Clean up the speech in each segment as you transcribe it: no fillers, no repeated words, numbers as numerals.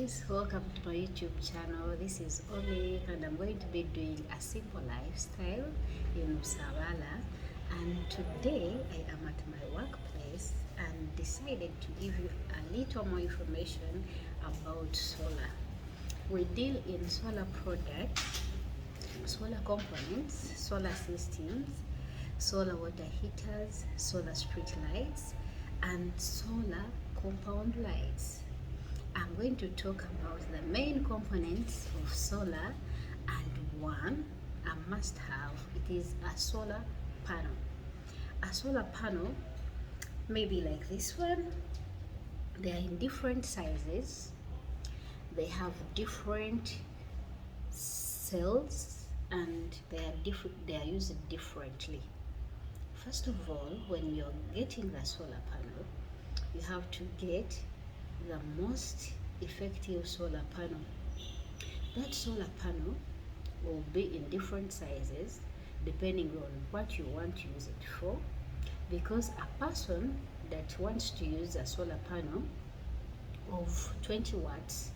guys, welcome to my YouTube channel. This is Oli and I'm going to be doing a simple lifestyle in Usawala, and today I am at my workplace and decided to give you a little more information about solar. We deal in solar products, solar components, solar systems, solar water heaters, solar street lights, and solar compound lights. I'm going to talk about the main components of solar, and one, a must-have, it is a solar panel. A solar panel may be like this one. They are in different sizes. They have different cells and they are used differently. First of all, when you're getting the solar panel, you have to get the most effective solar panel. That solar panel will be in different sizes depending on what you want to use it for, because a person that wants to use a solar panel of 20 watts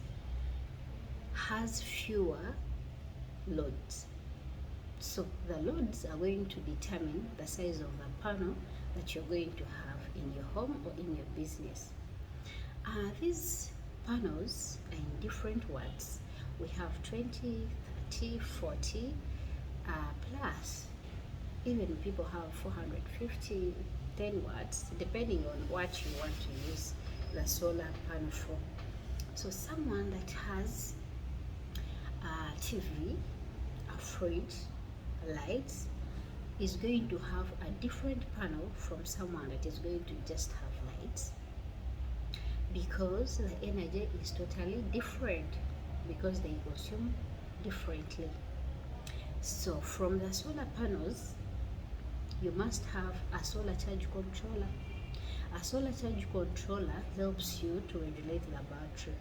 has fewer loads. So the loads are going to determine the size of the panel that you're going to have in your home or in your business. These panels are in different watts. We have 20, 30, 40, plus even people have 450, 10 watts, depending on what you want to use the solar panel for. So someone that has a TV, a fridge, lights, is going to have a different panel from someone that is going to just have lights, because the energy is totally different, because they consume differently. So from the solar panels, you must have a solar charge controller. A solar charge controller helps you to regulate the battery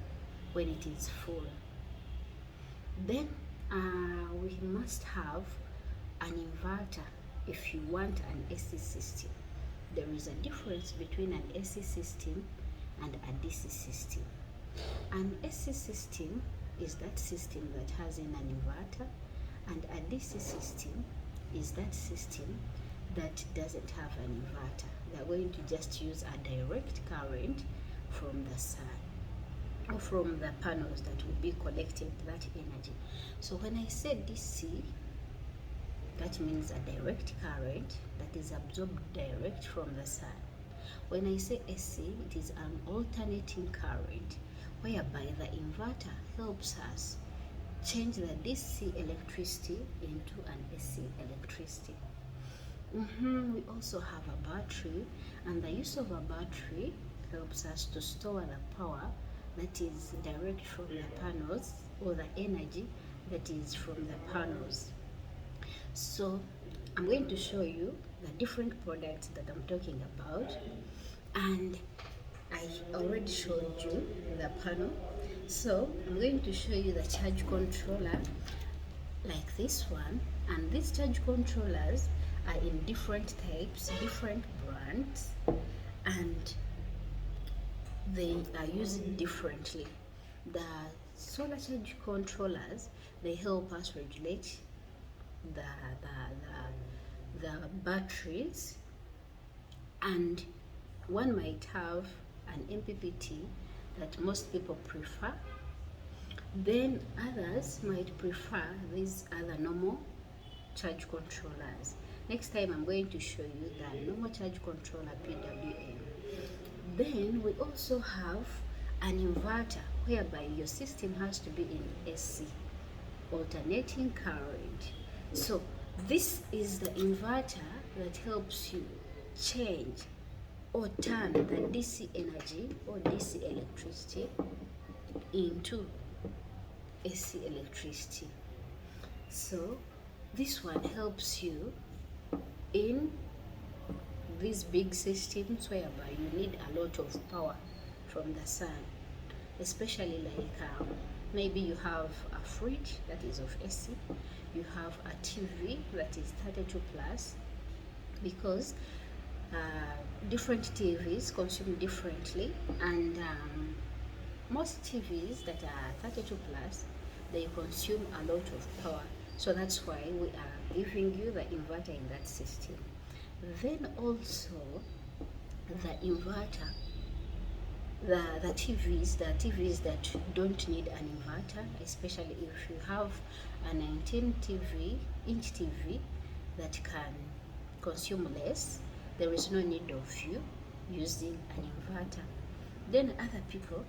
when it is full. Then we must have an inverter if you want an AC system. There is a difference between an AC system and a DC system. An AC system is that system that has an inverter, and a DC system is that system that doesn't have an inverter. They're going to just use a direct current from the sun or from the panels that will be collecting that energy. So when I say DC, that means a direct current that is absorbed direct from the sun. When I say AC, it is an alternating current, whereby the inverter helps us change the DC electricity into an AC electricity. We also have a battery, and the use of a battery helps us to store the power that is direct from the panels, or the energy that is from the panels. So I'm going to show you the different products that I'm talking about, and I already showed you the panel. So I'm going to show you the charge controller like this one, and these charge controllers are in different types, different brands, and they are used differently. The solar charge controllers, they help us regulate the batteries, and one might have an MPPT that most people prefer. Then others might prefer these other normal charge controllers. Next time I'm going to show you the normal charge controller, PWM. Then we also have an inverter, whereby your system has to be in AC, alternating current. So this is the inverter that helps you change or turn the DC energy or DC electricity into AC electricity. So this one helps you in these big systems whereby you need a lot of power from the sun, especially like maybe you have a fridge that is of AC, you have a TV that is 32 plus, because different TVs consume differently, and most TVs that are 32 plus, they consume a lot of power. So that's why we are giving you the inverter in that system. Then also the inverter, the TVs that don't need an inverter, especially if you have a 19 inch TV that can consume less, there is no need of you using an inverter. Then other people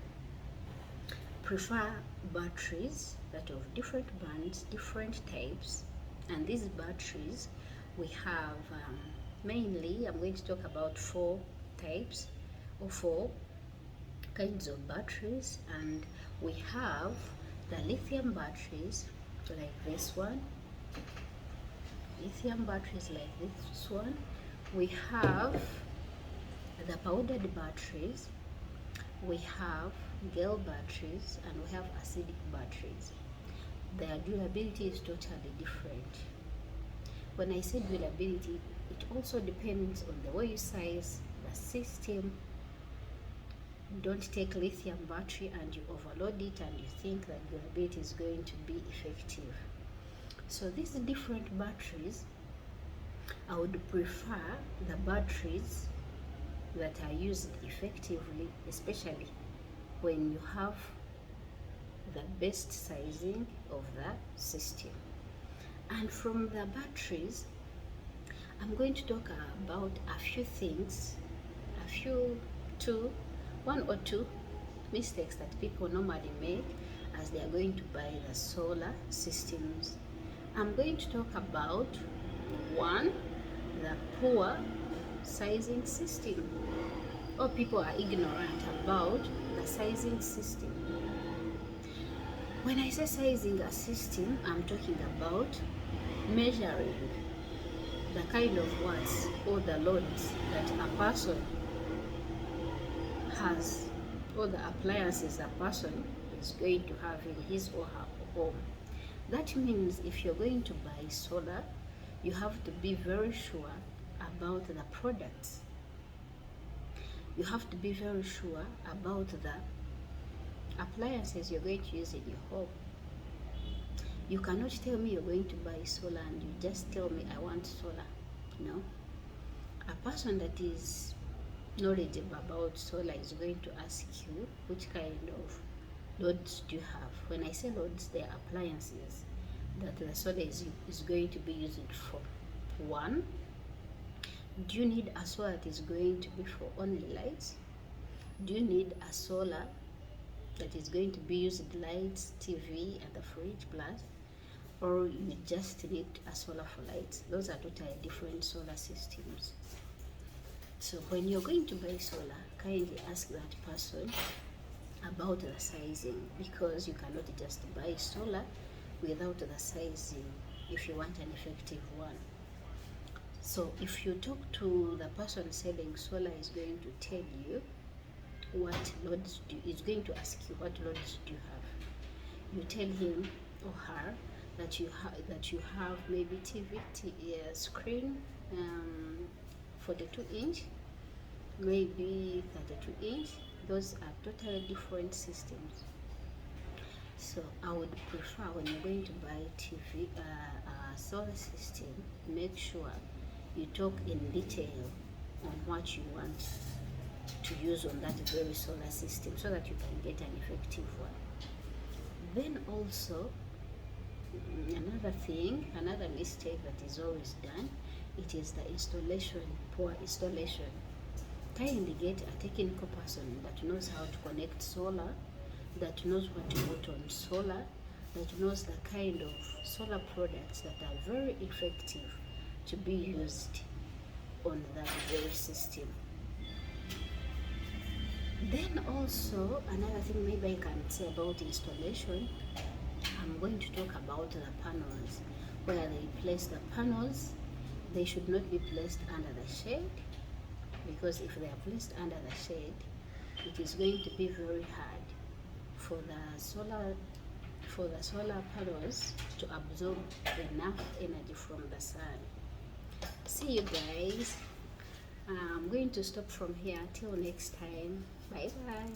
prefer batteries that of different brands, different types, and these batteries we have mainly, I'm going to talk about 4 types or 4 kinds of batteries. And we have the lithium batteries like this one, we have the powdered batteries, we have gel batteries, and we have acidic batteries. Their durability is totally different. When I say durability, it also depends on the way you size the system. Don't take lithium battery and you overload it and you think that durability is going to be effective. So these different batteries, I would prefer the batteries that are used effectively, especially when you have the best sizing of the system. And from the batteries, I'm going to talk about a few things, one or two mistakes that people normally make as they are going to buy the solar systems. I'm going to talk about one, the poor sizing system. All people are ignorant about the sizing system. When I say sizing a system, I'm talking about measuring the kind of watts or the loads that a person has, or the appliances a person is going to have in his or her home. That means if you're going to buy solar, you have to be very sure about the products. You have to be very sure about the appliances you're going to use in your home. You cannot tell me you're going to buy solar and you just tell me I want solar. No. A person that is knowledgeable about solar is going to ask you which kind of loads do you have. When I say loads, they are appliances that the solar is going to be used for. One, do you need a solar that is going to be for only lights? Do you need a solar that is going to be used lights, TV, and the fridge plus? Or you just need a solar for lights? Those are totally different solar systems. So when you're going to buy solar, kindly ask that person about the sizing, because you cannot just buy solar without the sizing if you want an effective one. So if you talk to the person selling solar, is going to tell you what loads is going to ask you what loads do you have. You tell him or her that you have maybe TV screen 42 inch, maybe 32 inch. Those are totally different systems. So I would prefer, when you're going to buy TV solar system, make sure you talk in detail on what you want to use on that very solar system, so that you can get an effective one. Then also, another mistake that is always done, it is the installation, poor installation. Kindly get a technical person that knows how to connect solar, that knows what to put on solar, that knows the kind of solar products that are very effective to be used on that very system. Then also, another thing maybe I can say about installation, I'm going to talk about the panels. Where they place the panels, they should not be placed under the shade, because if they are placed under the shade, it is going to be very hard for the solar panels to absorb enough energy from the sun. See you guys. I'm going to stop from here. Till next time. Bye bye.